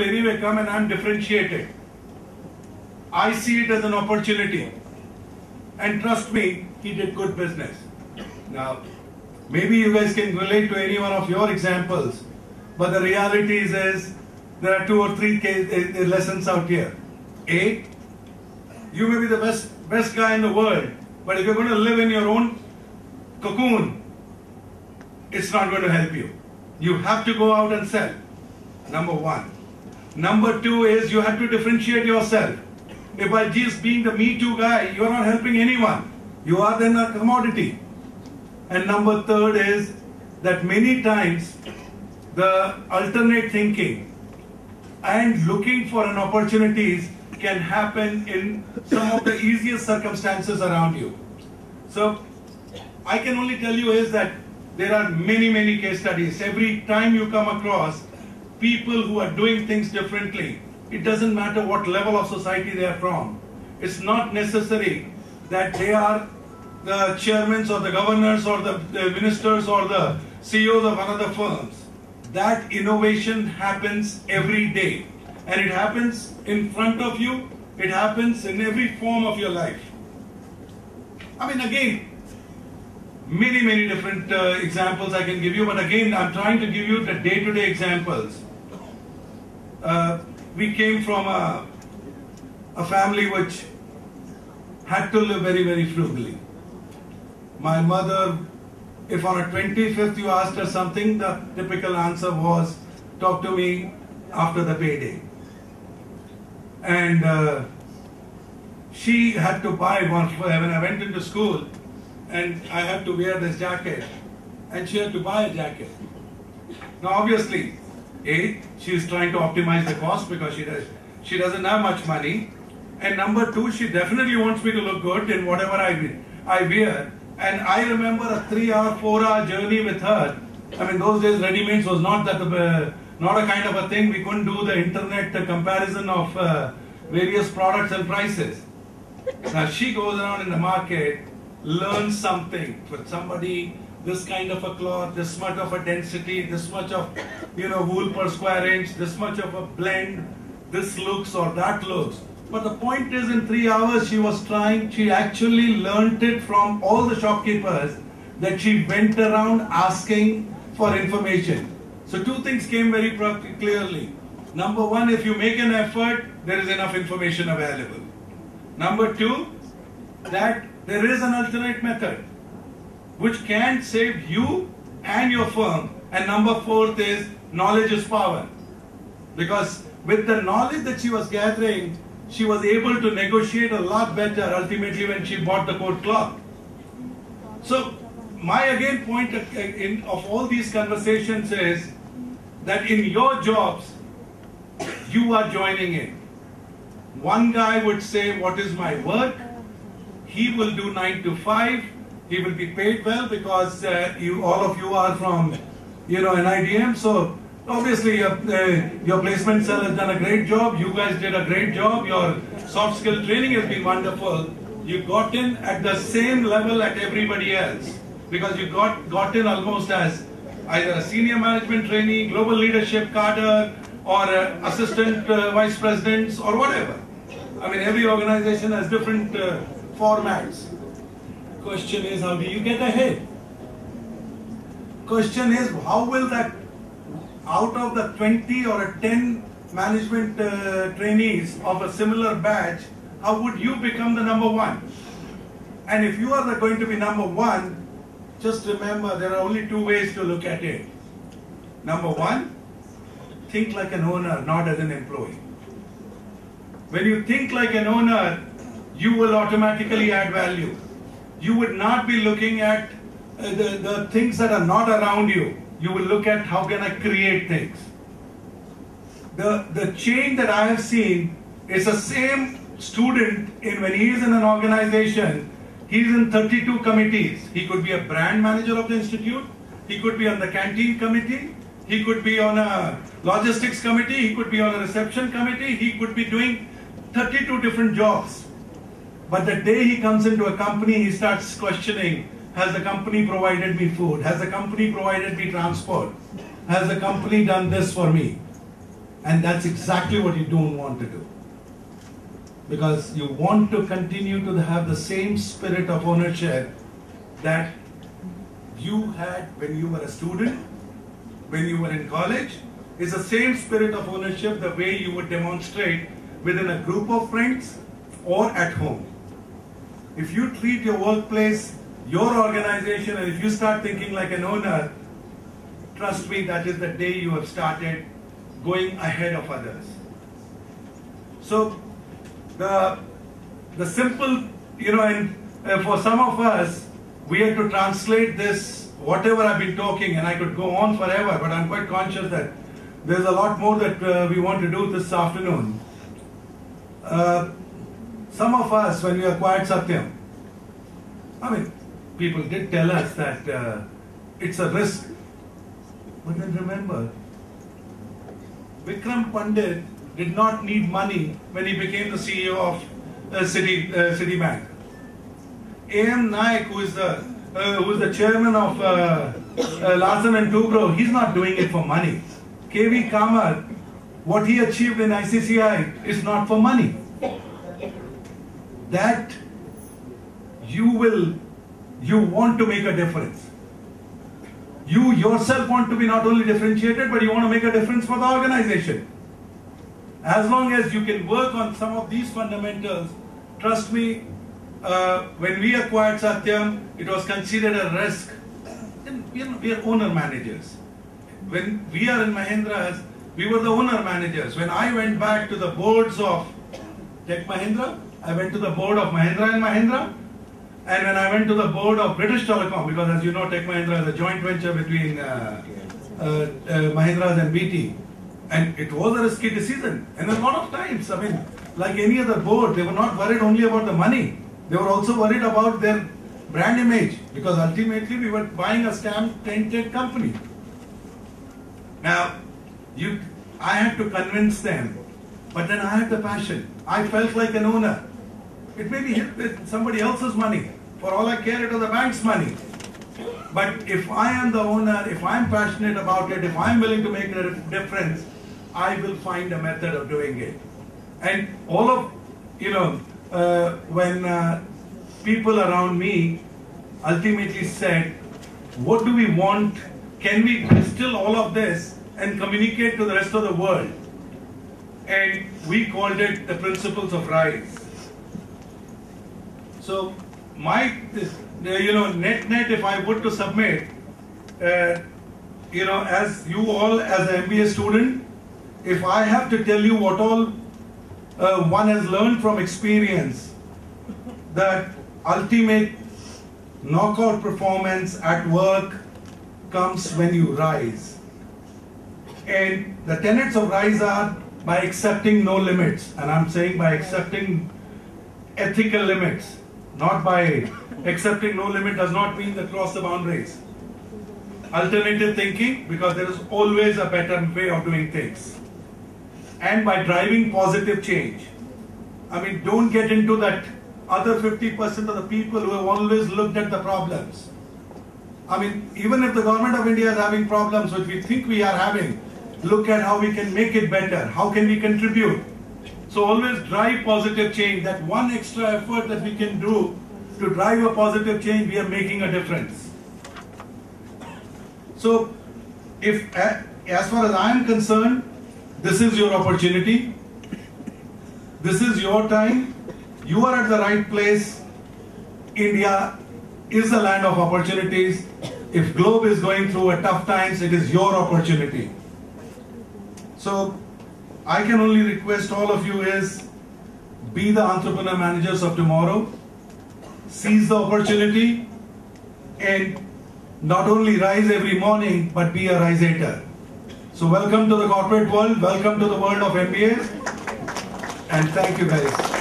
anyway come and I'm differentiated. I see it as an opportunity. And trust me, he did good business. Now, maybe you guys can relate to any one of your examples, but the reality is there are 2 or 3 lessons out here. A, you may be the best guy in the world, but if you're going to live in your own cocoon, it's not going to help you. You have to go out and sell. Number 1. Number 2 is you have to differentiate yourself. If by just being the Me Too guy, you are not helping anyone. You are then a commodity. And number 3 is that many times the alternate thinking and looking for an opportunities can happen in some of the easiest circumstances around you. So I can only tell you is that there are many case studies. Every time you come across people who are doing things differently, it doesn't matter what level of society they are from. It's not necessary that they are the chairmen or the governors or the ministers or the CEOs of another firms. That innovation happens every day. And it happens in front of you. It happens in every form of your life. I mean, again, many different examples I can give you. But again, I'm trying to give you the day-to-day examples. We came from a family which had to live very frugally. My mother, if on a 25th you asked her something, the typical answer was, talk to me after the payday. And she had to buy one when I went into school, and I had to wear this jacket, and she had to buy a jacket. Now obviously, A, she is trying to optimize the cost because she doesn't have much money. And number 2, she definitely wants me to look good in whatever I wear. And I remember a 3-hour, 4-hour journey with her. I mean, those days ready-mades was not a kind of a thing. We couldn't do the internet comparison of various products and prices. Now she goes around in the market, learns something with somebody. This kind of a cloth, this much of a density, this much of wool per square inch, this much of a blend, this looks or that looks. But the point is, in 3 hours she actually learnt it from all the shopkeepers that she went around asking for information. So 2 things came very clearly. Number 1, if you make an effort, there is enough information available. Number 2, that there is an alternate method which can save you and your firm. And number 4 is knowledge is power. Because with the knowledge that she was gathering, she was able to negotiate a lot better ultimately when she bought the coat cloth. So my again point of all these conversations is that in your jobs, you are joining in. One guy would say, what is my work? He will do 9 to 5. He will be paid well because all of you are from, NIDM. So obviously your placement cell has done a great job. You guys did a great job. Your soft skill training has been wonderful. You got in at the same level at everybody else because you got in almost as either a senior management trainee, global leadership cadre, or assistant vice presidents or whatever. I mean, every organization has different formats. Question is, how do you get ahead? Question is, how will that, out of the 20 or 10 management trainees of a similar batch, how would you become the number 1? And if you are going to be number 1, just remember there are only 2 ways to look at it. Number 1, think like an owner, not as an employee. When you think like an owner, you will automatically add value. You would not be looking at the things that are not around you. You will look at how can I create things. The change that I have seen is the same student when he is in an organization, he is in 32 committees. He could be a brand manager of the institute. He could be on the canteen committee. He could be on a logistics committee. He could be on a reception committee. He could be doing 32 different jobs. But the day he comes into a company, he starts questioning, has the company provided me food? Has the company provided me transport? Has the company done this for me? And that's exactly what you don't want to do. Because you want to continue to have the same spirit of ownership that you had when you were a student, when you were in college. It's the same spirit of ownership the way you would demonstrate within a group of friends or at home. If you treat your workplace, your organization, and if you start thinking like an owner, trust me, that is the day you have started going ahead of others. So the simple, and for some of us, we have to translate this, whatever I've been talking, and I could go on forever, but I'm quite conscious that there's a lot more that we want to do this afternoon. Some of us, when we acquired Satyam, people did tell us that it's a risk. But then remember, Vikram Pandit did not need money when he became the CEO of Citibank. A.M. Naik, who is the chairman of Larsen & Toubro, he's not doing it for money. K.V. Kamath, what he achieved in ICCI is not for money. That you want to make a difference. You yourself want to be not only differentiated, but you want to make a difference for the organization. As long as you can work on some of these fundamentals, trust me, when we acquired Satyam, it was considered a risk. And we are owner managers. When we are in Mahindra's, we were the owner managers. When I went back to the boards of Tech Mahindra, I went to the board of Mahindra & Mahindra, and when I went to the board of British Telecom, because as you know, Tech Mahindra is a joint venture between Mahindra and BT, and it was a risky decision. And a lot of times, like any other board, they were not worried only about the money. They were also worried about their brand image, because ultimately we were buying a stamp-tainted company. Now, I had to convince them, but then I had the passion. I felt like an owner. It may be somebody else's money. For all I care, it was the bank's money. But if I am the owner, if I'm passionate about it, if I'm willing to make a difference, I will find a method of doing it. And all of, when people around me ultimately said, what do we want? Can we distill all of this and communicate to the rest of the world? And we called it the principles of RISE. So net, if I were to submit, as you all, as an MBA student, if I have to tell you what all one has learned from experience, that ultimate knockout performance at work comes when you rise. And the tenets of RISE are by accepting no limits. And I'm saying by accepting ethical limits. Not by accepting no limit does not mean that cross the boundaries. Alternative thinking, because there is always a better way of doing things. And by driving positive change. Don't get into that other 50% of the people who have always looked at the problems. Even if the government of India is having problems, which we think we are having, look at how we can make it better. How can we contribute? So always drive positive change. That one extra effort that we can do to drive a positive change, we are making a difference. So, as far as I am concerned, this is your opportunity. This is your time. You are at the right place. India is a land of opportunities. If globe is going through a tough times, it is your opportunity. So, I can only request all of you is, be the entrepreneur managers of tomorrow, seize the opportunity, and not only rise every morning, but be a risator. So welcome to the corporate world, welcome to the world of MBAs, and thank you guys.